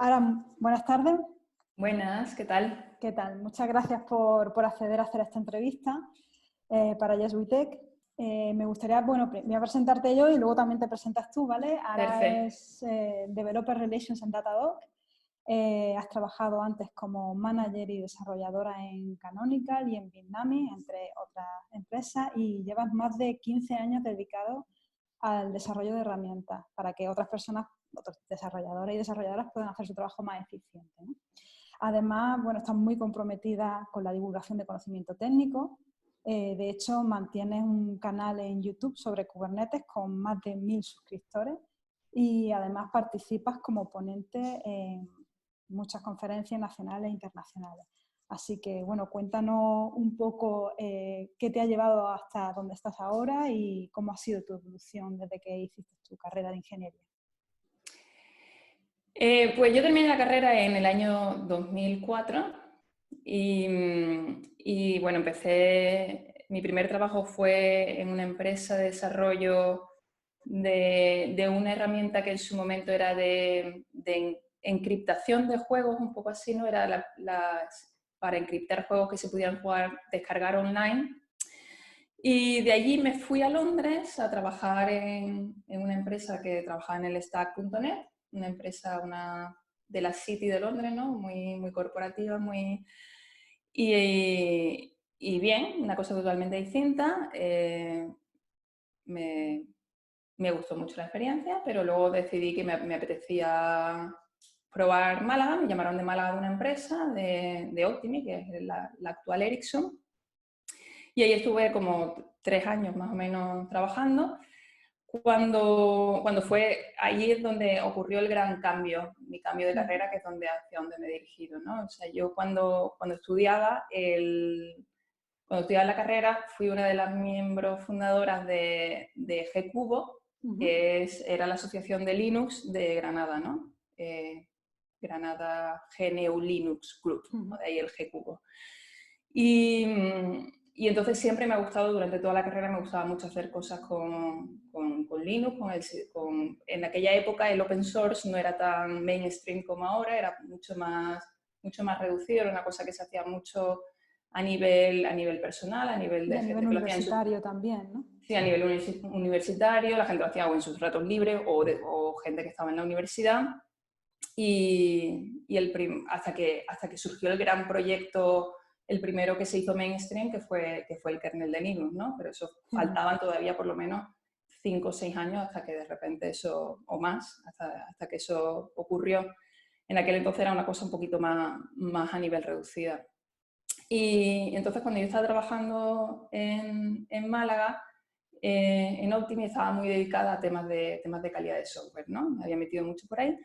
Ahora, buenas tardes. Buenas, ¿qué tal? ¿Qué tal? Muchas gracias por acceder a hacer esta entrevista para Yes We Tech. Me gustaría, bueno, voy a presentarte yo y luego también te presentas tú, ¿vale? Ara Perfecto. es Developer Relations en Datadog. Has trabajado antes como manager y desarrolladora en Canonical y en Bitnami, entre otras empresas, y llevas más de 15 años dedicado al desarrollo de herramientas para que otras personas, otros desarrolladores y desarrolladoras puedan hacer su trabajo más eficiente, ¿no? Además, bueno, estás muy comprometida con la divulgación de conocimiento técnico. De hecho, mantienes un canal en YouTube sobre Kubernetes con más de 1000 suscriptores y además participas como ponente en muchas conferencias nacionales e internacionales. Así que, bueno, cuéntanos un poco qué te ha llevado hasta donde estás ahora y cómo ha sido tu evolución desde que hiciste tu carrera de ingeniería. Pues yo terminé la carrera en el año 2004 y bueno, mi primer trabajo fue en una empresa de desarrollo de una herramienta que en su momento era de encriptación de juegos, un poco así, ¿no? Era para encriptar juegos que se pudieran descargar online. Y de allí me fui a Londres a trabajar en una empresa que trabajaba en el stack.net, una empresa de la City de Londres, ¿no? Muy corporativa, y bien, una cosa totalmente distinta. Me gustó mucho la experiencia, pero luego decidí que me apetecía probar Málaga. Me llamaron de Málaga de una empresa, de Optimi, que es la actual Ericsson. Y ahí estuve como 3 años más o menos trabajando. Cuando fue, ahí es donde ocurrió el gran cambio, mi cambio de carrera, que es hacia donde me he dirigido, ¿no? O sea, yo cuando estudiaba la carrera, fui una de las miembros fundadoras de GCubo, que era la asociación de Linux de Granada, ¿no? Granada GNU Linux Group, ¿no? De ahí el GCubo. Y entonces siempre me ha gustado, durante toda la carrera me gustaba mucho hacer cosas con Linux. En aquella época el open source no era tan mainstream como ahora, era mucho más reducido, era una cosa que se hacía mucho a nivel personal, a nivel de Y a gente nivel que lo hacía universitario también, ¿no? Sí, a nivel universitario, la gente lo hacía o en sus ratos libres o gente que estaba en la universidad. Hasta que surgió el gran proyecto, el primero que se hizo mainstream, que fue el kernel de Linux, ¿no? Pero eso faltaban todavía por lo menos 5 o 6 años hasta que de repente eso, o más, hasta que eso ocurrió. En aquel entonces era una cosa un poquito más a nivel reducida. Y entonces cuando yo estaba trabajando en Málaga, en Optimi estaba muy dedicada a temas de calidad de software, ¿no? Me había metido mucho por ahí.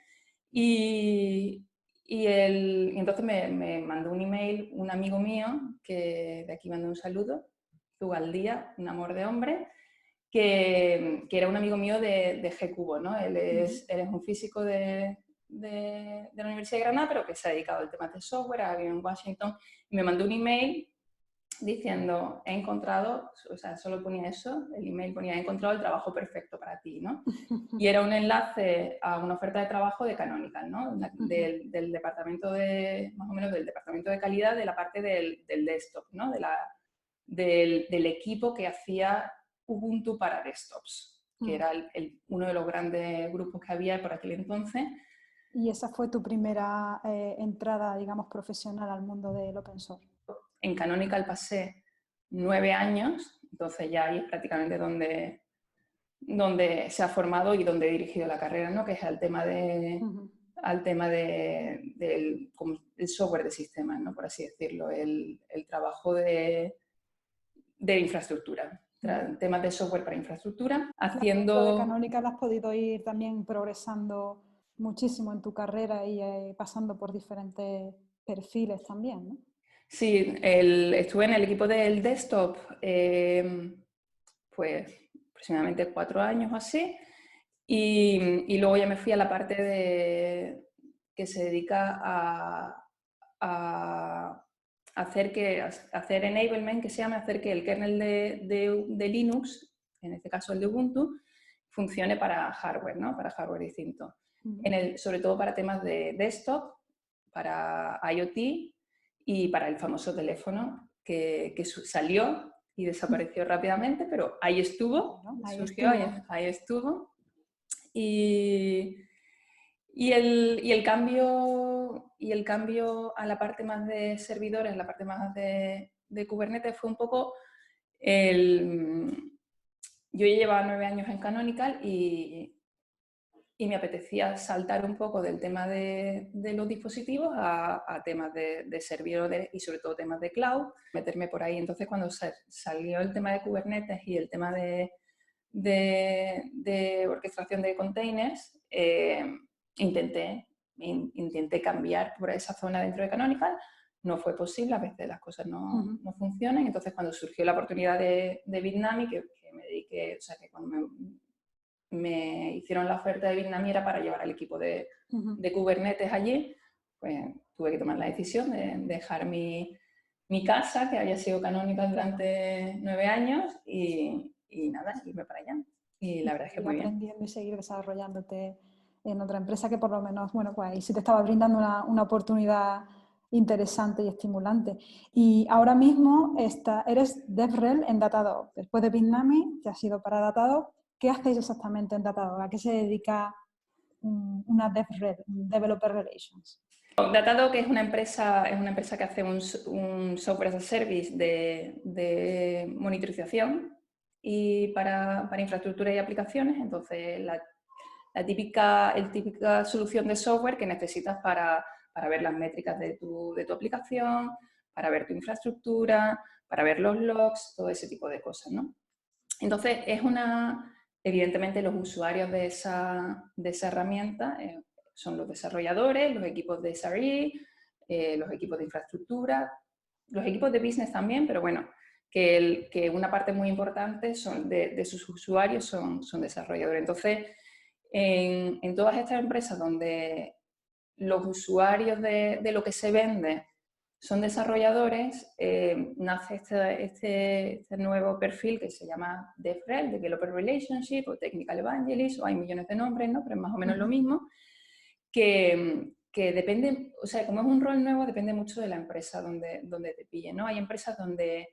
Y entonces me mandó un email un amigo mío, que de aquí mando un saludo, Zugaldía, un amor de hombre, que era un amigo mío de GCubo, ¿no? Él es un físico de la Universidad de Granada, pero que se ha dedicado al tema de software, ha vivido en Washington, y me mandó un email diciendo, he encontrado, o sea, solo ponía eso, el email ponía, he encontrado el trabajo perfecto para ti, ¿no? Y era un enlace a una oferta de trabajo de Canonical, ¿no? Del departamento más o menos del departamento de calidad, de la parte del desktop, ¿no? Del equipo que hacía Ubuntu para desktops, que era uno de los grandes grupos que había por aquel entonces. ¿Y esa fue tu primera entrada, digamos, profesional al mundo del open source? En Canonical pasé 9 años, entonces ya ahí es prácticamente donde se ha formado y donde he dirigido la carrera, ¿no? Que es al tema del software de sistemas, ¿no? Por así decirlo, el trabajo de infraestructura, temas de software para infraestructura, Dentro de Canonical has podido ir también progresando muchísimo en tu carrera y pasando por diferentes perfiles también, ¿no? Sí, estuve en el equipo del desktop pues aproximadamente 4 años o así, y luego ya me fui a la parte que se dedica a hacer enablement, que se llama hacer que el kernel de Linux, en este caso el de Ubuntu, funcione para hardware, ¿no? Para hardware distinto. Sobre todo para temas de desktop, para IoT y para el famoso teléfono que salió y desapareció rápidamente, pero ahí estuvo, ¿no? surgió, ahí estuvo. Y el cambio a la parte más de servidores, la parte más de Kubernetes fue un poco yo ya llevaba 9 años en Canonical y me apetecía saltar un poco del tema de los dispositivos a temas de servidores y sobre todo temas de cloud, meterme por ahí. Entonces cuando salió el tema de Kubernetes y el tema de orquestación de containers, intenté cambiar por esa zona dentro de Canonical. No fue posible, a veces las cosas no funcionan. Entonces cuando surgió la oportunidad de Bitnami, que me dediqué, o sea que cuando me hicieron la oferta de Bitnami era para llevar al equipo de Kubernetes allí, pues tuve que tomar la decisión de dejar mi casa, que había sido Canonical durante 9 años, y nada, irme para allá. Y la verdad es que muy bien. Aprendiendo y seguir desarrollándote en otra empresa que por lo menos, bueno, pues ahí sí te estaba brindando una oportunidad interesante y estimulante. Y ahora mismo eres DevRel en Datadog. Después de Bitnami, te has ido para Datadog. ¿Qué hacéis exactamente en Datadog? ¿A qué se dedica una DevRel, Developer Relations? Datadog es una empresa que hace un software as a service de monitorización y para infraestructura y aplicaciones. Entonces, la típica solución de software que necesitas para ver las métricas de tu aplicación, para ver tu infraestructura, para ver los logs, todo ese tipo de cosas, ¿no? Entonces, evidentemente los usuarios de esa herramienta son los desarrolladores, los equipos de SRE, los equipos de infraestructura, los equipos de business también, pero bueno, que una parte muy importante de sus usuarios son desarrolladores. Entonces, en todas estas empresas donde los usuarios de lo que se vende son desarrolladores, nace este nuevo perfil que se llama DevRel, Developer Relationship o Technical Evangelist, o hay millones de nombres, ¿no? Pero es más o menos lo mismo, que depende, o sea, como es un rol nuevo, depende mucho de la empresa donde te pille, ¿no? Hay empresas donde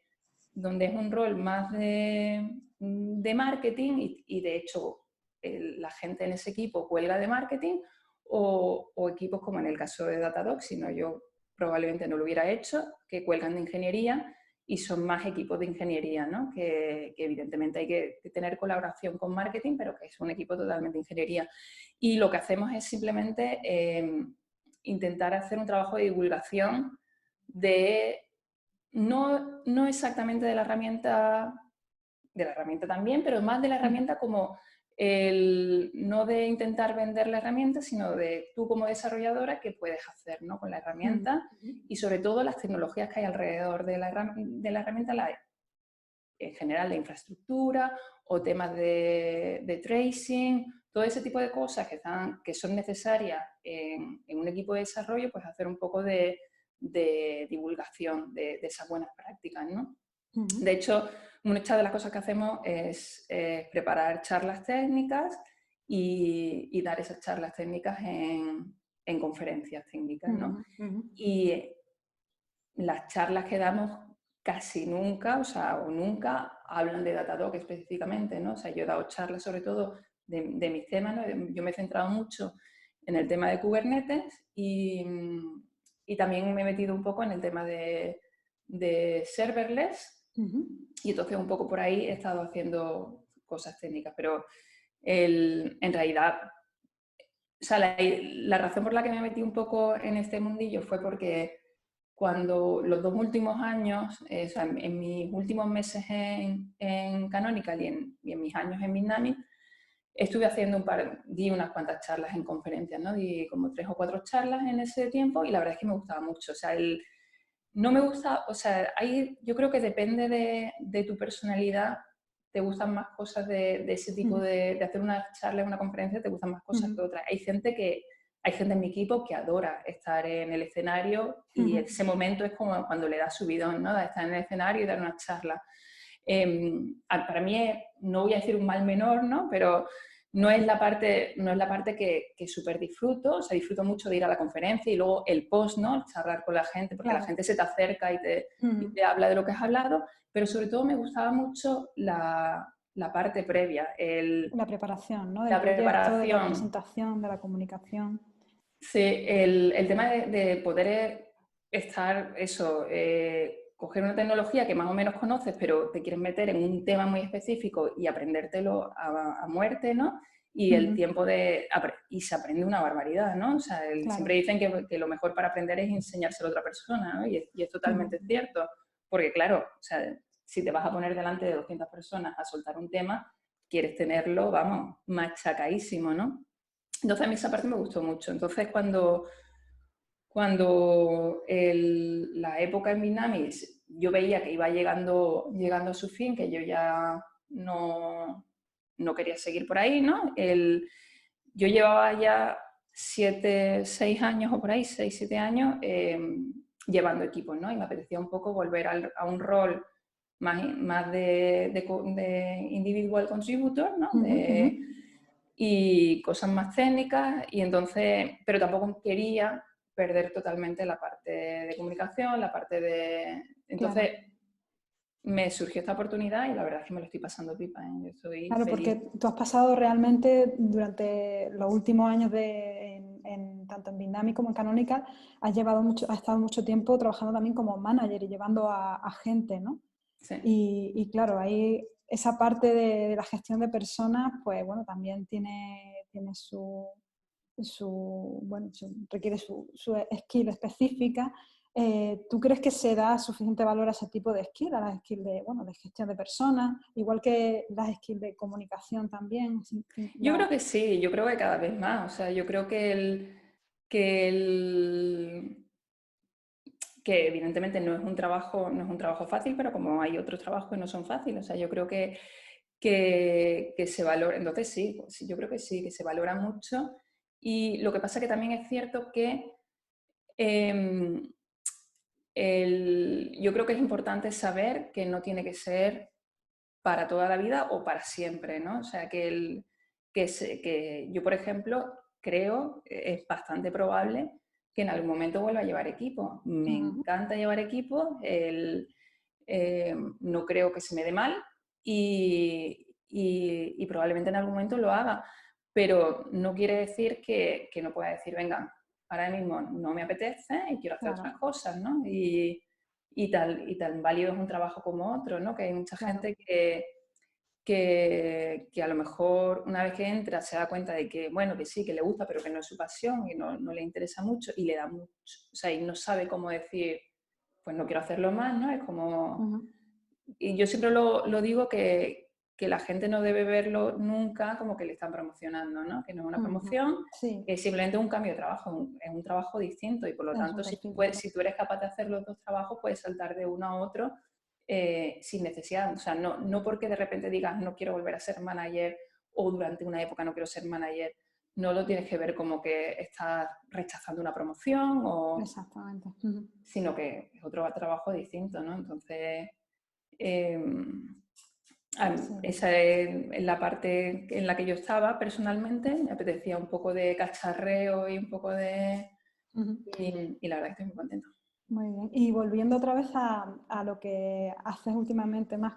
es un rol más de marketing y de hecho la gente en ese equipo cuelga de marketing, o equipos como en el caso de Datadog, si no yo probablemente no lo hubiera hecho, que cuelgan de ingeniería y son más equipos de ingeniería, ¿no? Que evidentemente hay que tener colaboración con marketing, pero que es un equipo totalmente de ingeniería. Y lo que hacemos es simplemente intentar hacer un trabajo de divulgación no exactamente de la herramienta también, pero más de la herramienta como no de intentar vender la herramienta, sino de tú como desarrolladora qué puedes hacer, ¿no? Con la herramienta y sobre todo las tecnologías que hay alrededor de la herramienta, en general de infraestructura o temas de tracing, todo ese tipo de cosas que son necesarias en un equipo de desarrollo, pues hacer un poco de divulgación de esas buenas prácticas, ¿no? De hecho, muchas de las cosas que hacemos es preparar charlas técnicas y dar esas charlas técnicas en conferencias técnicas, ¿no? Y las charlas que damos casi nunca, o nunca hablan de Datadog específicamente, ¿no? O sea, yo he dado charlas sobre todo de mis temas, ¿no? Yo me he centrado mucho en el tema de Kubernetes y también me he metido un poco en el tema de serverless. Y entonces un poco por ahí he estado haciendo cosas técnicas, pero en realidad, o sea, la razón por la que me metí un poco en este mundillo fue porque cuando los 2 últimos años, o sea, en mis últimos meses en Canonical y en mis años en Bitnami, estuve haciendo di unas cuantas charlas en conferencias, ¿no? Di como 3 o 4 charlas en ese tiempo y la verdad es que me gustaba mucho, o sea, no me gusta, o sea, yo creo que depende de tu personalidad, te gustan más cosas de ese tipo de hacer una charla en una conferencia, te gustan más cosas que otras. Hay gente en mi equipo que adora estar en el escenario y ese momento es como cuando le da subidón, ¿no? De estar en el escenario y dar una charla. Para mí no voy a decir un mal menor, ¿no? Pero no es la parte que súper disfruto, o sea, disfruto mucho de ir a la conferencia y luego el post, ¿no? Charlar con la gente, porque la gente se te acerca y te habla de lo que has hablado, pero sobre todo me gustaba mucho la parte previa, La preparación, ¿no? Del la proyecto, de la preparación. presentación, de la comunicación. Sí, el tema de poder estar, eso, coger una tecnología que más o menos conoces, pero te quieres meter en un tema muy específico y aprendértelo a muerte, ¿no? Y el tiempo y se aprende una barbaridad, ¿no? O sea, Claro. siempre dicen que lo mejor para aprender es enseñárselo a otra persona, ¿no? Y es totalmente cierto, porque claro, o sea, si te vas a poner delante de 200 personas a soltar un tema, quieres tenerlo, vamos, machacadísimo, ¿no? Entonces a mí esa parte me gustó mucho. Entonces cuando la época en Vietnam yo veía que iba llegando a su fin, que yo ya no quería seguir por ahí, ¿no? Yo llevaba ya 6 años o por ahí, 6, 7 años llevando equipos, ¿no? Y me apetecía un poco volver a un rol más de individual contributor, ¿no? Y cosas más técnicas, y entonces, pero tampoco quería perder totalmente la parte de comunicación, la parte de... Entonces, Claro. me surgió esta oportunidad y la verdad es que me lo estoy pasando pipa, ¿eh? Yo estoy Claro, feliz. porque tú has pasado realmente durante los últimos años tanto en Bitnami como en Canonical, has estado mucho tiempo trabajando también como manager y llevando a gente, ¿no? Sí. Y claro, ahí esa parte de la gestión de personas, pues bueno, también tiene requiere su skill específica. ¿Tú crees que se da suficiente valor a ese tipo de skill, a las skills de gestión de personas, igual que las skills de comunicación también? Yo creo que sí, yo creo que cada vez más. O sea, yo creo que evidentemente no es un trabajo fácil, pero como hay otros trabajos que no son fáciles. O sea, yo creo que se valora. Entonces sí, yo creo que sí, que se valora mucho. Y lo que pasa que también es cierto que em, yo creo que es importante saber que no tiene que ser para toda la vida o para siempre, ¿no? O sea, que yo, por ejemplo, creo, es bastante probable que en algún momento vuelva a llevar equipo. Me encanta llevar equipo, no creo que se me dé mal y probablemente en algún momento lo haga, pero no quiere decir que no pueda decir, venga, ahora mismo no me apetece y quiero hacer otras cosas, ¿no? Y tan válido es un trabajo como otro, ¿no? Que hay mucha gente que a lo mejor una vez que entra se da cuenta de que, bueno, que sí, que le gusta, pero que no es su pasión y no le interesa mucho y le da mucho, o sea, y no sabe cómo decir, pues no quiero hacerlo más, ¿no? Es como... Y yo siempre lo digo que la gente no debe verlo nunca como que le están promocionando, ¿no? Que no es una promoción, Sí, es simplemente un cambio de trabajo, es un trabajo distinto y por lo es un tanto perfil. si tú eres capaz de hacer los dos trabajos puedes saltar de uno a otro sin necesidad. O sea, no porque de repente digas no quiero volver a ser manager o durante una época no quiero ser manager, no lo tienes que ver como que estás rechazando una promoción Exactamente. sino que es otro trabajo distinto, ¿no? Entonces... Sí. esa es la parte en la que yo estaba personalmente, me apetecía un poco de cacharreo y un poco de... Y la verdad es que estoy muy contenta. Muy bien. Y volviendo otra vez a lo que haces últimamente más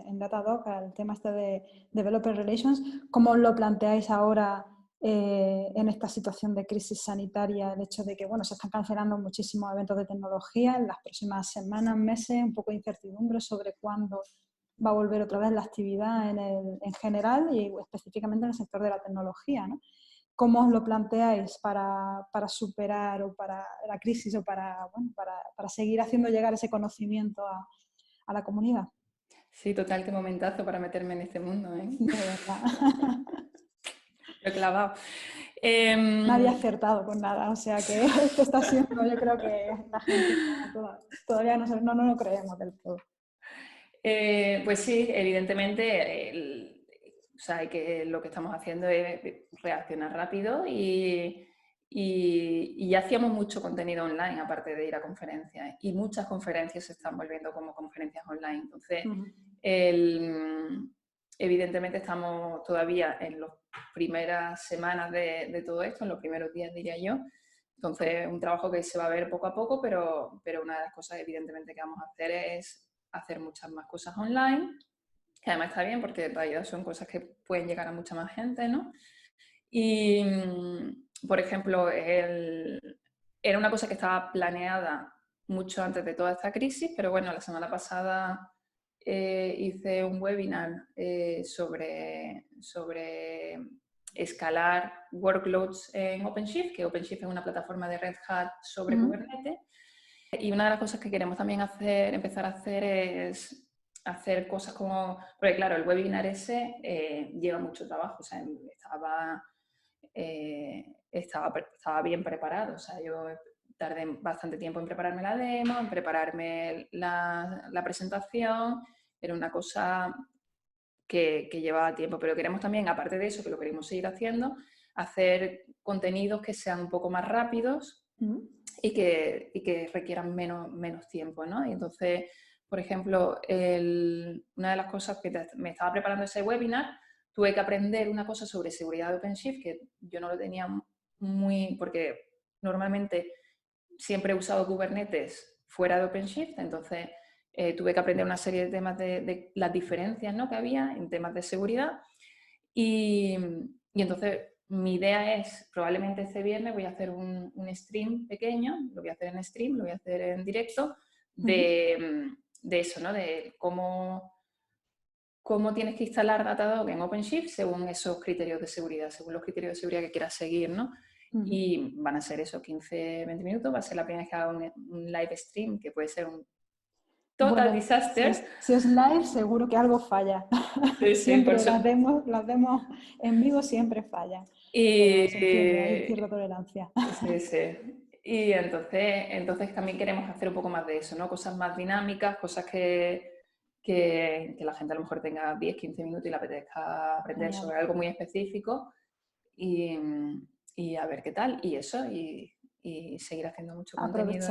en Datadog, al tema este de Developer Relations, ¿cómo lo planteáis ahora en esta situación de crisis sanitaria? El hecho de que, bueno, se están cancelando muchísimos eventos de tecnología en las próximas semanas, meses, un poco de incertidumbre sobre cuándo va a volver otra vez la actividad en general y específicamente en el sector de la tecnología, ¿no? ¿Cómo os lo planteáis para superar o para la crisis o para seguir haciendo llegar ese conocimiento a la comunidad? Sí, total, qué momentazo para meterme en este mundo, ¿eh? De verdad. Lo he clavado. Nadie ha acertado con nada, o sea que esto está siendo, yo creo que la gente todavía no lo creemos del todo. Pues sí, evidentemente, o sea, lo que estamos haciendo es reaccionar rápido y ya hacíamos mucho contenido online, aparte de ir a conferencias, y muchas conferencias se están volviendo como conferencias online. Entonces, evidentemente estamos todavía en las primeras semanas de todo esto, en los primeros días diría yo. Entonces, un trabajo que se va a ver poco a poco, pero una de las cosas evidentemente que vamos a hacer es hacer muchas más cosas online, que además está bien porque en realidad son cosas que pueden llegar a mucha más gente, ¿no? Y, por ejemplo, era una cosa que estaba planeada mucho antes de toda esta crisis, pero bueno, la semana pasada hice un webinar sobre escalar workloads en OpenShift, que OpenShift es una plataforma de Red Hat sobre Kubernetes. Y una de las cosas que queremos también empezar a hacer es hacer cosas como, porque claro, el webinar ese lleva mucho trabajo, o sea, estaba bien preparado, o sea, yo tardé bastante tiempo en prepararme la demo, en prepararme la presentación, era una cosa que llevaba tiempo, pero queremos también, aparte de eso, que lo queremos seguir haciendo, hacer contenidos que sean un poco más rápidos y que requieran menos tiempo, ¿no? Y entonces, por ejemplo, una de las cosas que me estaba preparando ese webinar, tuve que aprender una cosa sobre seguridad de OpenShift que yo no lo tenía porque normalmente siempre he usado Kubernetes fuera de OpenShift, entonces tuve que aprender una serie de temas de las diferencias, ¿no?, que había en temas de seguridad y entonces mi idea es, probablemente este viernes voy a hacer un stream pequeño, lo voy a hacer en stream, lo voy a hacer en directo, de eso, ¿no?, de cómo tienes que instalar Datadog en OpenShift según esos criterios de seguridad, según los criterios de seguridad que quieras seguir, ¿no? Y van a ser esos 15-20 minutos, va a ser la primera vez que haga un live stream, que puede ser un total disaster. Si es live, seguro que algo falla. Sí, Siempre las demos en vivo, siempre falla. Pero se entiende, hay cierta tolerancia. Sí, sí. Y entonces también queremos hacer un poco más de eso, ¿no? Cosas más dinámicas, cosas que la gente a lo mejor tenga 10-15 minutos y le apetezca aprender sobre algo muy específico y a ver qué tal. Y eso, y seguir haciendo mucho contenido.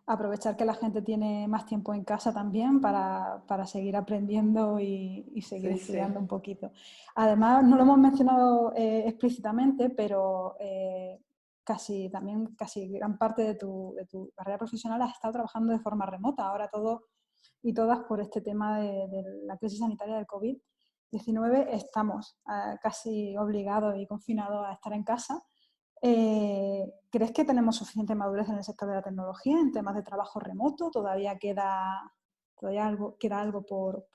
Aprovechar que la gente tiene más tiempo en casa también para seguir aprendiendo y seguir estudiando un poquito. Además, no lo hemos mencionado explícitamente, pero casi gran parte de tu carrera profesional has estado trabajando de forma remota. Ahora todos y todas, por este tema de la crisis sanitaria del COVID-19, estamos casi obligados y confinados a estar en casa. ¿Crees que tenemos suficiente madurez en el sector de la tecnología en temas de trabajo remoto? ¿Todavía queda algo por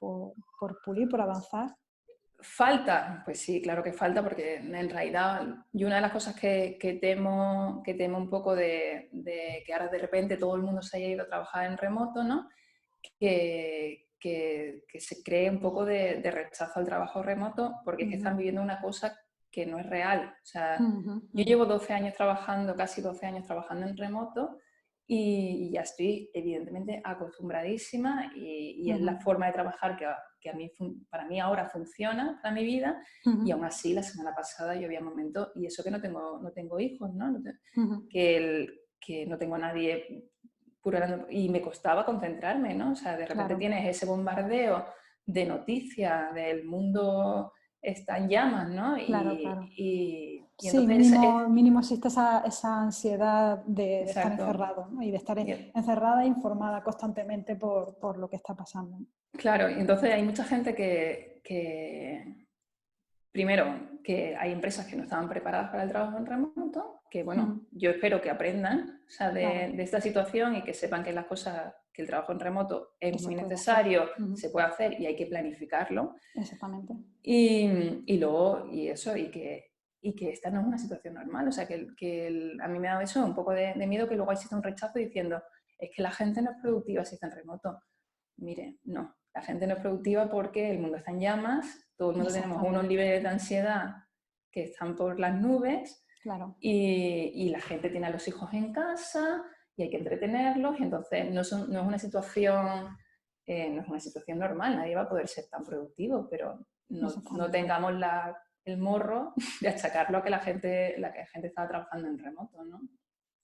pulir, por avanzar? ¿Falta? Pues sí, claro que falta, porque en realidad yo una de las cosas que temo un poco de que ahora de repente todo el mundo se haya ido a trabajar en remoto, ¿no? Que se cree un poco de rechazo al trabajo remoto, porque es que están viviendo una cosa que no es real. O sea, yo llevo 12 años trabajando, casi 12 años trabajando en remoto y ya estoy evidentemente acostumbradísima y es la forma de trabajar que para mí ahora funciona para mi vida y aún así la semana pasada yo había momentos, y eso que no tengo hijos, ¿no? Que no tengo a nadie y me costaba concentrarme, ¿no? O sea, de repente tienes ese bombardeo de noticias del mundo está en llamas, ¿no? Y sí, entonces mínimo existe esa ansiedad de estar encerrado, ¿no? Y de estar encerrada e informada constantemente por lo que está pasando. Claro, y entonces hay mucha gente primero, que hay empresas que no estaban preparadas para el trabajo en remoto, que bueno, yo espero que aprendan, o sea, de esta situación y que sepan que que el trabajo en remoto es muy necesario, se puede hacer y hay que planificarlo. Exactamente. Y luego, que esta no es una situación normal, o sea, a mí me da eso un poco de miedo, que luego exista un rechazo diciendo, es que la gente no es productiva si está en remoto. Mire, no, la gente no es productiva porque el mundo está en llamas, todo el mundo tenemos unos niveles de ansiedad que están por las nubes y la gente tiene a los hijos en casa y hay que entretenerlos y entonces no es una situación normal, nadie va a poder ser tan productivo, pero no tengamos el morro de achacarlo a que la gente estaba trabajando en remoto, ¿no?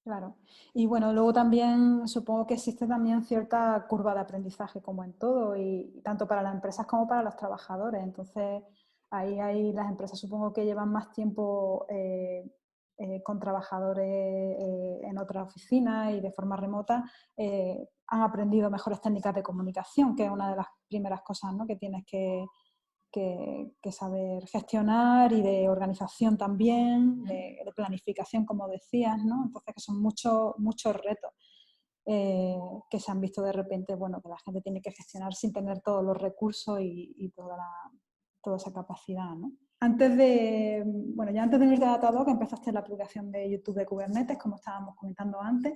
Claro. Y bueno, luego también supongo que existe también cierta curva de aprendizaje como en todo, y tanto para las empresas como para los trabajadores. Entonces, ahí las empresas supongo que llevan más tiempo con trabajadores en otra oficina y de forma remota, han aprendido mejores técnicas de comunicación, que es una de las primeras cosas, ¿no?, que tienes que saber gestionar, y de organización también, de planificación, como decías, ¿no? Entonces, que son muchos retos que se han visto de repente, bueno, que la gente tiene que gestionar sin tener todos los recursos y toda esa capacidad, ¿no? Ya antes de unirte a Datadog, empezaste la aplicación de YouTube de Kubernetes, como estábamos comentando antes.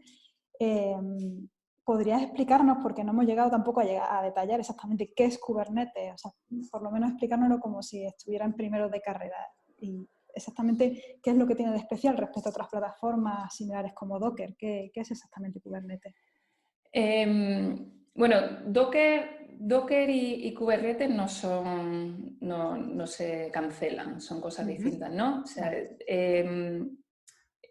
Eh, ¿Podrías explicarnos, porque no hemos llegado tampoco a detallar exactamente qué es Kubernetes? O sea, por lo menos explicárnoslo como si estuviera en primero de carrera, y exactamente qué es lo que tiene de especial respecto a otras plataformas similares como Docker. ¿Qué es exactamente Kubernetes? Bueno, Docker y Kubernetes no se cancelan, son cosas distintas, ¿no? O sea, Vale.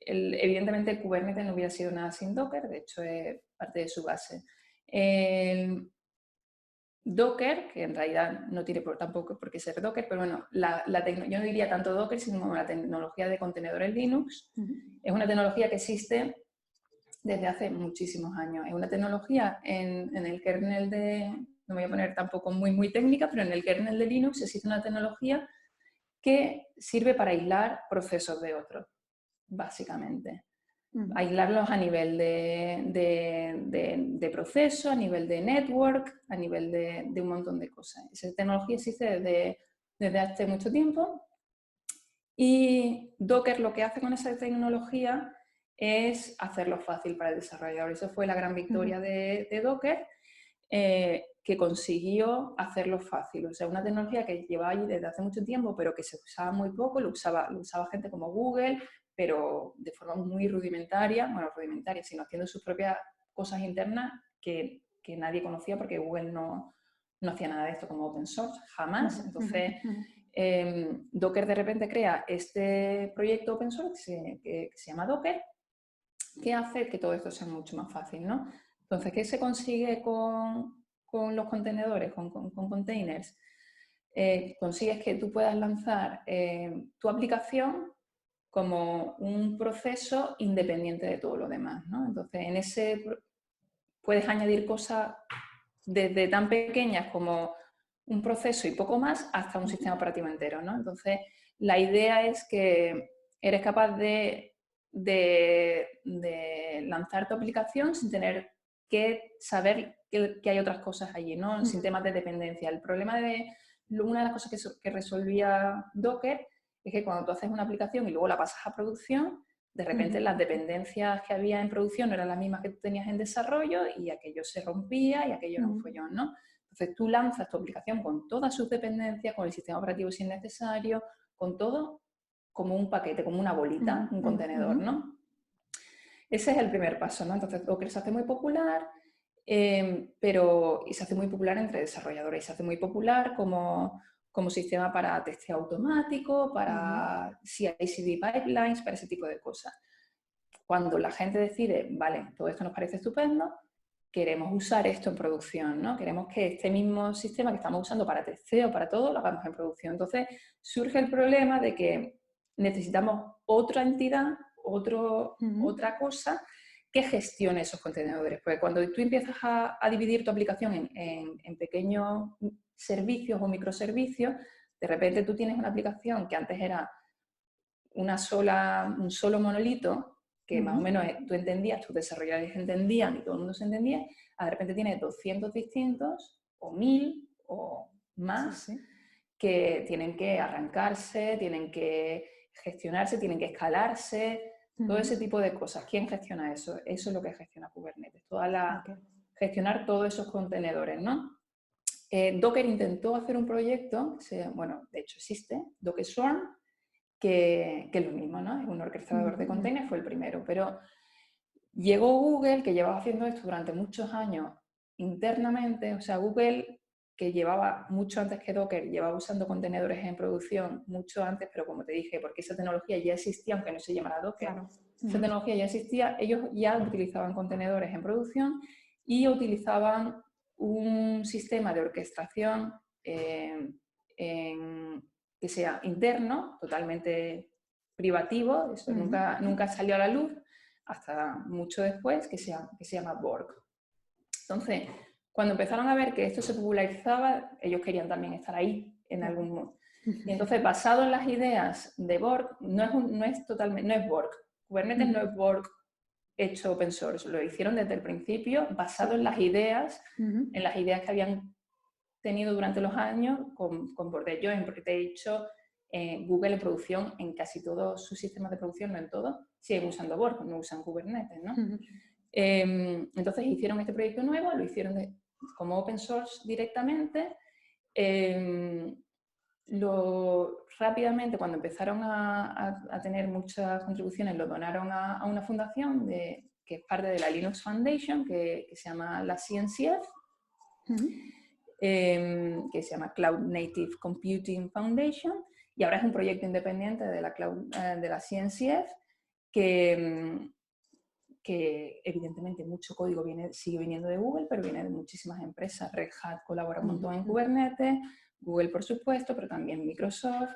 evidentemente Kubernetes no hubiera sido nada sin Docker, de hecho es parte de su base. El Docker, que en realidad no tiene tampoco por qué ser Docker, pero bueno, yo no diría tanto Docker, sino la tecnología de contenedores Linux. Es una tecnología que existe desde hace muchísimos años. Es una tecnología en el kernel no me voy a poner tampoco muy técnica, pero en el kernel de Linux existe una tecnología que sirve para aislar procesos de otros, básicamente. Aislarlos a nivel de proceso, a nivel de network, a nivel de un montón de cosas. Esa tecnología existe desde hace mucho tiempo, y Docker lo que hace con esa tecnología es hacerlo fácil para el desarrollador. Eso fue la gran victoria de Docker, que consiguió hacerlo fácil. O sea, una tecnología que llevaba allí desde hace mucho tiempo, pero que se usaba muy poco, lo usaba gente como Google, pero de forma muy rudimentaria, sino haciendo sus propias cosas internas que nadie conocía, porque Google no hacía nada de esto como open source, jamás. Entonces, Docker de repente crea este proyecto open source que se llama Docker, que hace que todo esto sea mucho más fácil, ¿no? Entonces, ¿qué se consigue con los contenedores, con containers? Consigues que tú puedas lanzar tu aplicación como un proceso independiente de todo lo demás, ¿no? Entonces, en ese puedes añadir cosas desde tan pequeñas como un proceso y poco más hasta un sistema operativo entero, ¿no? Entonces, la idea es que eres capaz de lanzar tu aplicación sin tener que saber que hay otras cosas allí, ¿no? Sin temas de dependencia. El problema una de las cosas que resolvía Docker es que cuando tú haces una aplicación y luego la pasas a producción, de repente las dependencias que había en producción no eran las mismas que tú tenías en desarrollo, y aquello se rompía y aquello era un follón, ¿no? Entonces tú lanzas tu aplicación con todas sus dependencias, con el sistema operativo si es necesario, con todo como un paquete, como una bolita, un contenedor, ¿no? Ese es el primer paso, ¿no? Entonces Docker se hace muy popular, y se hace muy popular entre desarrolladores, y se hace muy popular como sistema para testeo automático, para CI/CD pipelines, para ese tipo de cosas. Cuando la gente decide, vale, todo esto nos parece estupendo, queremos usar esto en producción, ¿no? Queremos que este mismo sistema que estamos usando para testeo, para todo, lo hagamos en producción. Entonces surge el problema de que necesitamos otra entidad, otra cosa que gestione esos contenedores. Porque cuando tú empiezas a dividir tu aplicación en pequeños servicios o microservicios, de repente tú tienes una aplicación que antes era un solo monolito, que más o menos tú entendías, tus desarrolladores entendían y todo el mundo se entendía, de repente tienes 200 distintos, o 1000, o más, que tienen que arrancarse, tienen que gestionarse, tienen que escalarse, todo ese tipo de cosas. ¿Quién gestiona eso? Eso es lo que gestiona Kubernetes, gestionar todos esos contenedores, ¿no? Docker intentó hacer un proyecto, de hecho existe, Docker Swarm, que es lo mismo, ¿no? Es un orquestador de containers, fue el primero, pero llegó Google, que llevaba haciendo esto durante muchos años internamente. O sea, Google que llevaba mucho antes que Docker, llevaba usando contenedores en producción mucho antes, pero como te dije, porque esa tecnología ya existía, aunque no se llamara Docker, Claro. esa tecnología ya existía, ellos ya utilizaban contenedores en producción y utilizaban un sistema de orquestación que sea interno, totalmente privativo, eso nunca salió a la luz, hasta mucho después, que se llama Borg. Entonces, cuando empezaron a ver que esto se popularizaba, ellos querían también estar ahí en algún modo. Y entonces, basado en las ideas de Borg, no es Borg. Kubernetes no es Borg hecho open source, lo hicieron desde el principio, basado en las ideas que habían tenido durante los años con Borg. Porque te he dicho, Google en producción, en casi todos sus sistemas de producción, no en todos, siguen usando Borg, no usan Kubernetes, ¿no? Entonces hicieron este proyecto nuevo, lo hicieron como open source directamente. Rápidamente, cuando empezaron a tener muchas contribuciones, lo donaron a una fundación que es parte de la Linux Foundation, que se llama la CNCF, que se llama Cloud Native Computing Foundation, y ahora es un proyecto independiente de la CNCF que evidentemente mucho código sigue viniendo de Google, pero viene de muchísimas empresas. Red Hat colabora un montón en Kubernetes, Google por supuesto, pero también Microsoft.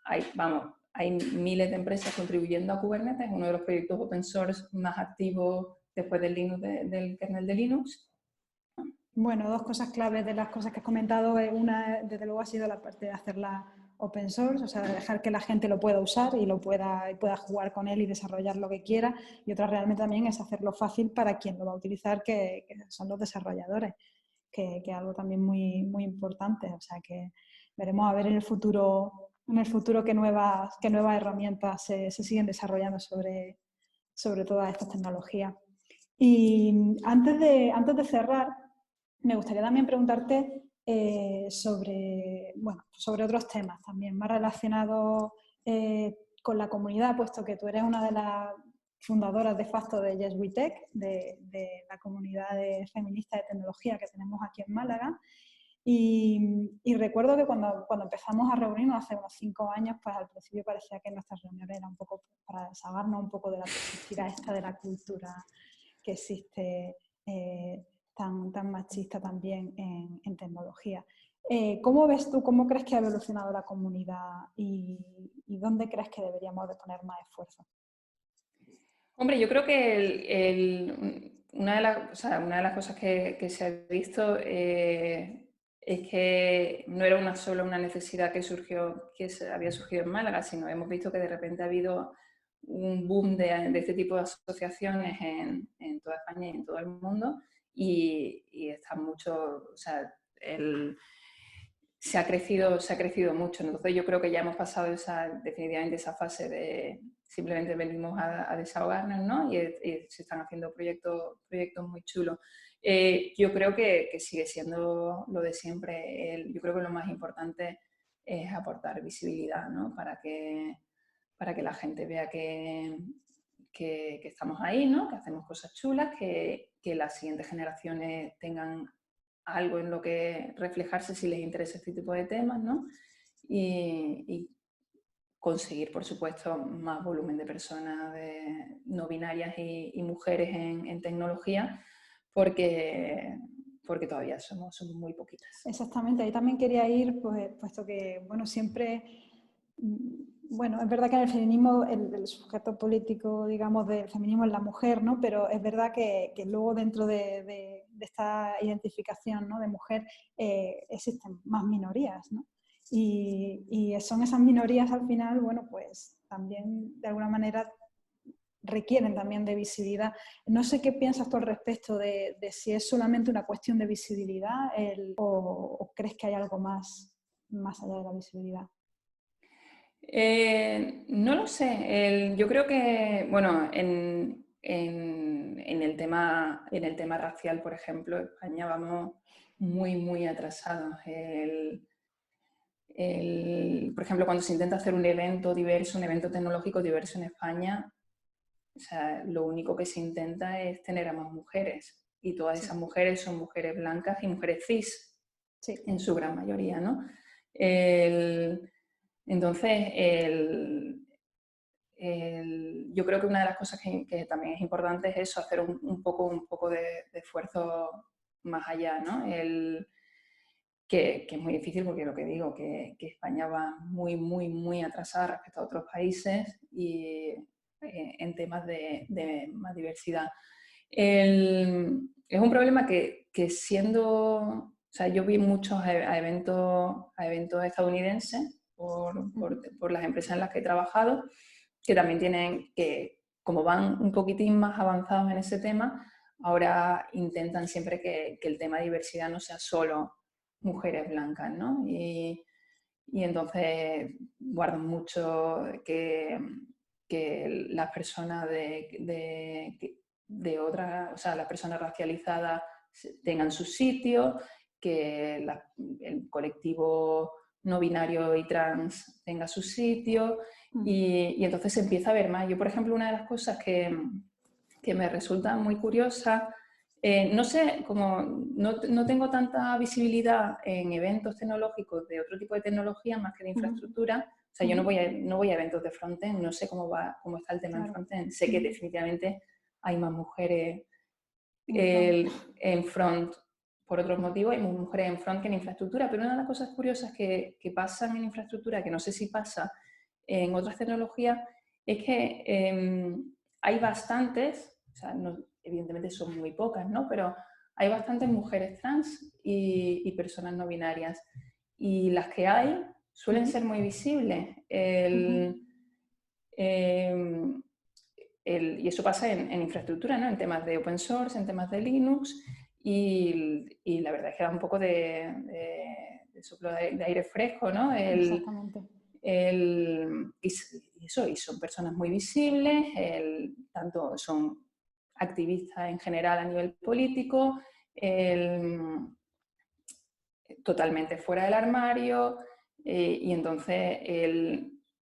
Hay miles de empresas contribuyendo a Kubernetes, es uno de los proyectos open source más activos después del kernel de Linux. Bueno, dos cosas claves de las cosas que has comentado. Una, desde luego, ha sido la parte de hacerla open source, o sea, de dejar que la gente lo pueda usar y pueda jugar con él y desarrollar lo que quiera. Y otra realmente también es hacerlo fácil para quien lo va a utilizar, que son los desarrolladores, que es algo también muy, muy importante. O sea, que veremos a ver en el futuro qué nuevas herramientas se siguen desarrollando sobre todas estas tecnologías. Y antes de cerrar, me gustaría también preguntarte sobre otros temas también, más relacionados con la comunidad, puesto que tú eres una de las fundadoras de facto de Yes We Tech, de la comunidad feminista de tecnología que tenemos aquí en Málaga. Y recuerdo que cuando empezamos a reunirnos hace unos 5 años, pues al principio parecía que nuestras reuniones eran un poco para desahogarnos un poco de la toxicidad esta de la cultura que existe tan machista también en tecnología. ¿Cómo ves tú, cómo crees que ha evolucionado la comunidad y dónde crees que deberíamos de poner más esfuerzo? Hombre, yo creo que una de las cosas que se ha visto es que no era solo una necesidad que había surgido en Málaga, sino hemos visto que de repente ha habido un boom de este tipo de asociaciones en toda España y en todo el mundo, y está mucho, o sea, se ha crecido mucho. Entonces yo creo que ya hemos pasado definitivamente esa fase de simplemente venimos a desahogarnos, ¿no? Y se están haciendo proyectos muy chulos. Yo creo que sigue siendo lo de siempre. Yo creo que lo más importante es aportar visibilidad, ¿no? Para que la gente vea que estamos ahí, ¿no? Que hacemos cosas chulas, que las siguientes generaciones tengan algo en lo que reflejarse si les interesa este tipo de temas, ¿no? Y conseguir, por supuesto, más volumen de personas no binarias y mujeres en tecnología, porque todavía somos muy poquitas. Exactamente, ahí también quería ir, pues, puesto que, bueno, siempre, bueno, es verdad que en el feminismo el sujeto político, digamos, del feminismo es la mujer, ¿no? Pero es verdad que luego dentro de esta identificación, ¿no?, de mujer existen más minorías, ¿no? Y son esas minorías al final, bueno, pues también de alguna manera requieren también de visibilidad. No sé qué piensas tú al respecto de si es solamente una cuestión de visibilidad o crees que hay algo más allá de la visibilidad. No lo sé. Yo creo que, bueno, en el tema racial, por ejemplo, España vamos muy atrasados. Por ejemplo, cuando se intenta hacer un evento tecnológico diverso en España, o sea, lo único que se intenta es tener a más mujeres, y todas esas mujeres son mujeres blancas y mujeres cis. Sí. en su gran mayoría, ¿no? Entonces, yo creo que una de las cosas que también es importante es eso, hacer un poco de esfuerzo más allá, ¿no? Que es muy difícil porque lo que digo, que España va muy, muy, muy atrasada respecto a otros países y en temas de más diversidad. Es un problema que siendo, o sea, yo vi muchos a eventos estadounidenses por las empresas en las que he trabajado, que también tienen, que como van un poquitín más avanzados en ese tema, ahora intentan siempre que el tema de diversidad no sea solo mujeres blancas, ¿no? Y entonces guardan mucho que las personas de otras, o sea, las personas racializadas tengan su sitio, que el colectivo no binario y trans tenga su sitio, y entonces se empieza a ver más. Yo, por ejemplo, una de las cosas que me resulta muy curiosa, no sé, como no tengo tanta visibilidad en eventos tecnológicos de otro tipo de tecnología más que de infraestructura. O sea, yo no voy a eventos de frontend, no sé cómo está el tema en frontend. Sé que definitivamente hay más mujeres en front por otros motivos, hay más mujeres en front que en infraestructura, pero una de las cosas curiosas que pasan en infraestructura, que no sé si pasa en otras tecnologías, es que hay bastantes, o sea, evidentemente son muy pocas, ¿no? Pero hay bastantes mujeres trans y personas no binarias. Y las que hay suelen ser muy visibles. Y eso pasa en infraestructura, ¿no? En temas de open source, en temas de Linux, y la verdad es que da un poco de soplo de aire fresco, ¿no? Exactamente. Y son personas muy visibles, tanto son activistas en general a nivel político, totalmente fuera del armario, y entonces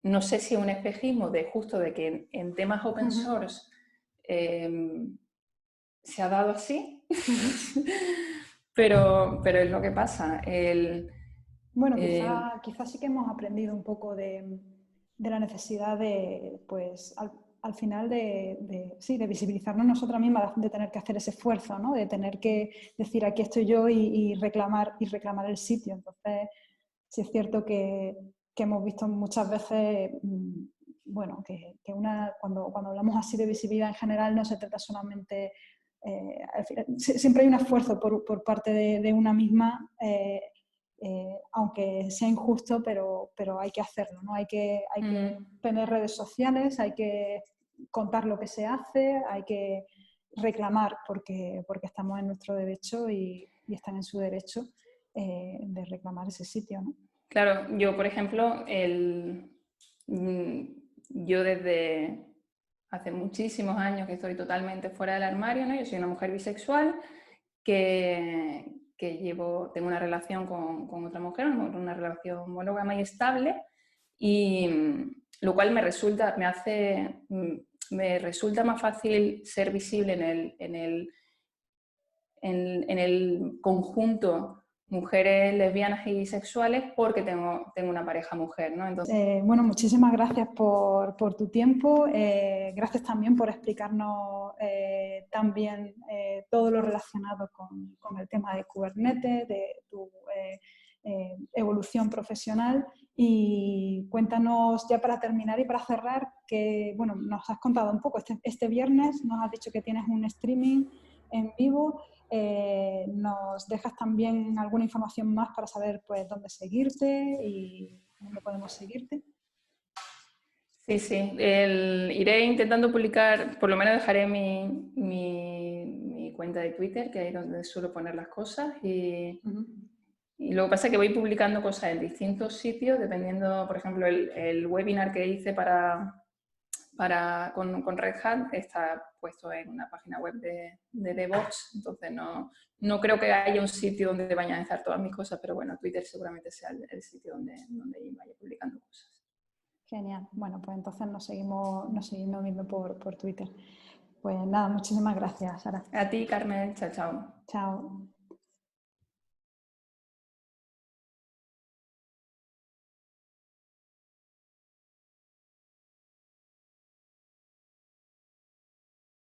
no sé si es un espejismo de justo de que en temas open source se ha dado así, pero es lo que pasa. Bueno, quizá sí que hemos aprendido un poco de la necesidad de, pues, al final sí, de visibilizarnos nosotras mismas, de tener que hacer ese esfuerzo, ¿no? De tener que decir aquí estoy yo y reclamar el sitio. Entonces, sí es cierto que hemos visto muchas veces, bueno, cuando hablamos así de visibilidad en general no se trata solamente, siempre hay un esfuerzo por parte de una misma, aunque sea injusto, pero hay que hacerlo, ¿no? Hay que tener redes sociales, hay que contar lo que se hace, hay que reclamar porque estamos en nuestro derecho y están en su derecho de reclamar ese sitio, ¿no? Claro, yo por ejemplo, yo desde hace muchísimos años que estoy totalmente fuera del armario, ¿no? Yo soy una mujer bisexual que tengo una relación con otra mujer, una relación monógama y estable, y lo cual me resulta más fácil ser visible en el conjunto mujeres lesbianas y bisexuales porque tengo una pareja mujer, ¿no? Entonces, bueno, muchísimas gracias por tu tiempo, gracias también por explicarnos también todo lo relacionado con el tema de Kubernetes, de tu evolución profesional, y cuéntanos ya para terminar y para cerrar que, bueno, nos has contado un poco, este viernes nos has dicho que tienes un streaming en vivo. Nos dejas también alguna información más para saber pues dónde seguirte y dónde podemos seguirte. Sí. Iré intentando publicar, por lo menos dejaré mi cuenta de Twitter, que ahí es donde suelo poner las cosas, y lo que pasa es que voy publicando cosas en distintos sitios, dependiendo, por ejemplo, el webinar que hice con Red Hat está puesto en una página web de DevOps, entonces no creo que haya un sitio donde vayan a estar todas mis cosas, pero bueno, Twitter seguramente sea el sitio donde vaya publicando cosas. Genial. Bueno, pues entonces nos seguimos viendo por Twitter. Pues nada, muchísimas gracias, Sara. A ti, Carmen. Chao, chao. Chao.